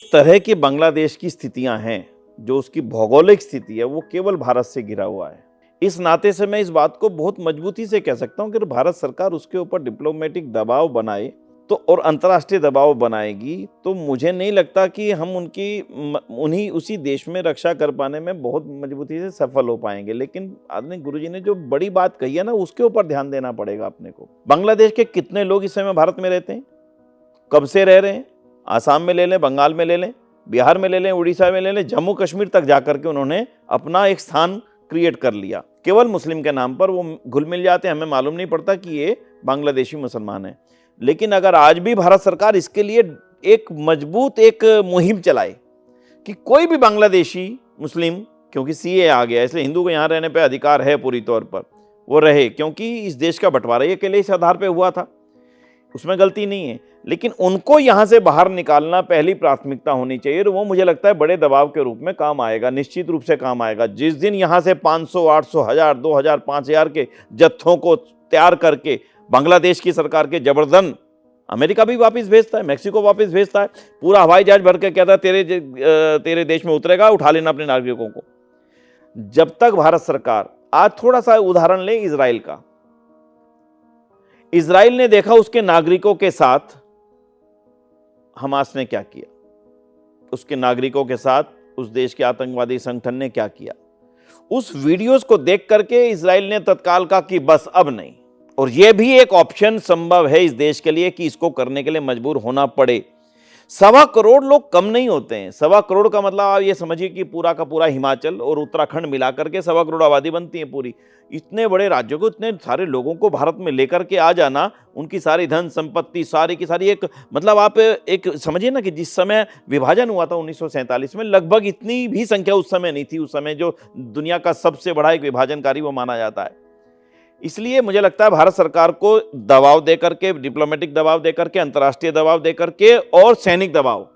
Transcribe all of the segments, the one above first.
तरह की बांग्लादेश की स्थितियां हैं, जो उसकी भौगोलिक स्थिति है, वो केवल भारत से घिरा हुआ है। इस नाते से मैं इस बात को बहुत मजबूती से कह सकता हूं कि भारत सरकार उसके ऊपर डिप्लोमेटिक दबाव बनाए तो और अंतर्राष्ट्रीय दबाव बनाएगी तो मुझे नहीं लगता कि हम उन्हीं उसी देश में रक्षा कर पाने में बहुत मजबूती से सफल हो पाएंगे। लेकिन आदरणीय गुरुजी ने जो बड़ी बात कही है ना, उसके ऊपर ध्यान देना पड़ेगा अपने को। बांग्लादेश के कितने लोग इस समय भारत में रहते हैं, कब से रह रहे हैं? आसाम में ले लें, बंगाल में ले लें, बिहार में ले लें, उड़ीसा में ले लें, जम्मू कश्मीर तक जाकर के उन्होंने अपना एक स्थान क्रिएट कर लिया। केवल मुस्लिम के नाम पर वो घुल मिल जाते हैं, हमें मालूम नहीं पड़ता कि ये बांग्लादेशी मुसलमान हैं। लेकिन अगर आज भी भारत सरकार इसके लिए एक मजबूत एक मुहिम चलाए कि कोई भी बांग्लादेशी मुस्लिम, क्योंकि सीए आ गया इसलिए हिंदू को यहाँ रहने पर अधिकार है पूरी तौर पर, वो रहे, क्योंकि इस देश का बंटवारा ये अकेले इस आधार पर हुआ था, उसमें गलती नहीं है। लेकिन उनको यहां से बाहर निकालना पहली प्राथमिकता होनी चाहिए, और वो मुझे लगता है बड़े दबाव के रूप में काम आएगा, निश्चित रूप से काम आएगा। जिस दिन यहां से 500, 800, 1000, 2000, 5000 के जत्थों को तैयार करके बांग्लादेश की सरकार के जबरदस्त, अमेरिका भी वापस भेजता है, मैक्सिको वापस भेजता है, पूरा हवाई जहाज भर के कहता है तेरे देश में उतरेगा, उठा लेना अपने नागरिकों को। जब तक भारत सरकार, आज थोड़ा सा उदाहरण लें इजराइल का, इजराइल ने देखा उसके नागरिकों के साथ हमास ने क्या किया, उसके नागरिकों के साथ उस देश के आतंकवादी संगठन ने क्या किया। उस वीडियोस को देख करके इजराइल ने तत्काल कहा कि बस अब नहीं, और यह भी एक ऑप्शन संभव है इस देश के लिए कि इसको करने के लिए मजबूर होना पड़े। 1.25 करोड़ लोग कम नहीं होते हैं। 1.25 करोड़ का मतलब आप ये समझिए कि पूरा का पूरा हिमाचल और उत्तराखंड मिलाकर के 1.25 करोड़ आबादी बनती है पूरी। इतने बड़े राज्यों को, इतने सारे लोगों को भारत में लेकर के आ जाना, उनकी सारी धन संपत्ति सारी की सारी, एक मतलब आप एक समझिए ना कि जिस समय विभाजन हुआ था 1947 में, लगभग इतनी भी संख्या उस समय नहीं थी। उस समय जो दुनिया का सबसे बड़ा एक विभाजनकारी वो माना जाता है। इसलिए मुझे लगता है भारत सरकार को दबाव देकर के, डिप्लोमेटिक दबाव देकर के, अंतर्राष्ट्रीय दबाव देकर के, और सैनिक दबाव,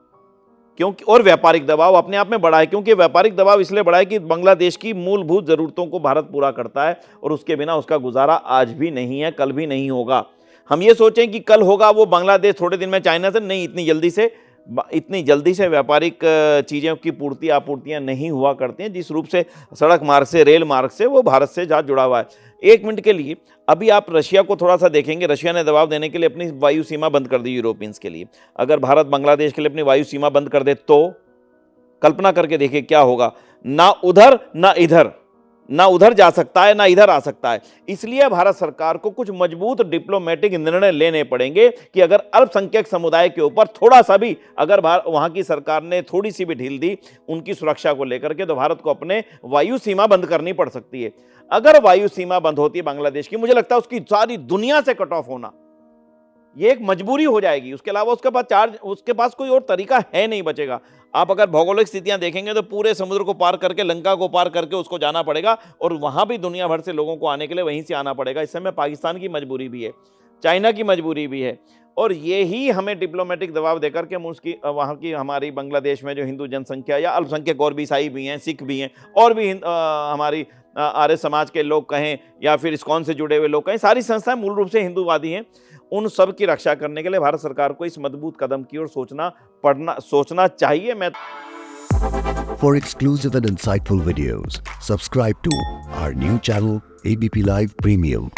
क्योंकि और व्यापारिक दबाव अपने आप में बड़ा है, क्योंकि व्यापारिक दबाव इसलिए बड़ा है कि बांग्लादेश की मूलभूत जरूरतों को भारत पूरा करता है, और उसके बिना उसका गुजारा आज भी नहीं है, कल भी नहीं होगा। हम ये सोचें कि कल होगा वो बांग्लादेश थोड़े दिन में चाइना से, नहीं, इतनी जल्दी से व्यापारिक चीज़ों की आपूर्तियां नहीं हुआ करती हैं जिस रूप से सड़क मार्ग से, रेल मार्ग से वो भारत से ज़्यादा जुड़ा हुआ है। एक मिनट के लिए अभी आप रशिया को थोड़ा सा देखेंगे, रशिया ने दबाव देने के लिए अपनी वायु सीमा बंद कर दी यूरोपियंस के लिए। अगर भारत बांग्लादेश के लिए अपनी वायु सीमा बंद कर दे तो कल्पना करके देखिए क्या होगा। ना उधर ना इधर, ना उधर जा सकता है ना इधर आ सकता है। इसलिए भारत सरकार को कुछ मजबूत डिप्लोमेटिक निर्णय लेने पड़ेंगे कि अगर अल्पसंख्यक समुदाय के ऊपर थोड़ा सा भी अगर वहां की सरकार ने थोड़ी सी भी ढील दी उनकी सुरक्षा को लेकर के, तो भारत को अपने वायु सीमा बंद करनी पड़ सकती है। अगर वायु सीमा बंद होती है बांग्लादेश की, मुझे लगता है उसकी सारी दुनिया से कट ऑफ होना ये एक मजबूरी हो जाएगी। उसके अलावा उसके पास कोई और तरीका है नहीं बचेगा। आप अगर भौगोलिक स्थितियां देखेंगे तो पूरे समुद्र को पार करके, लंका को पार करके उसको जाना पड़ेगा, और वहां भी दुनिया भर से लोगों को आने के लिए वहीं से आना पड़ेगा। इस समय पाकिस्तान की मजबूरी भी है, चाइना की मजबूरी भी है, और ये ही हमें डिप्लोमेटिक दबाव देकर के वहाँ की हमारी बांग्लादेश में जो हिंदू जनसंख्या या अल्पसंख्यक और भी ईसाई भी हैं, सिख भी हैं, और भी हमारी आर्य समाज के लोग कहें या फिर इस्कॉन से जुड़े हुए लोग कहें, सारी संस्थाएं मूल रूप से हिंदूवादी हैं। उन सब की रक्षा करने के लिए भारत सरकार को इस मजबूत कदम की ओर सोचना चाहिए। मैं For exclusive and insightful videos, subscribe to our new channel ABP Live Premium.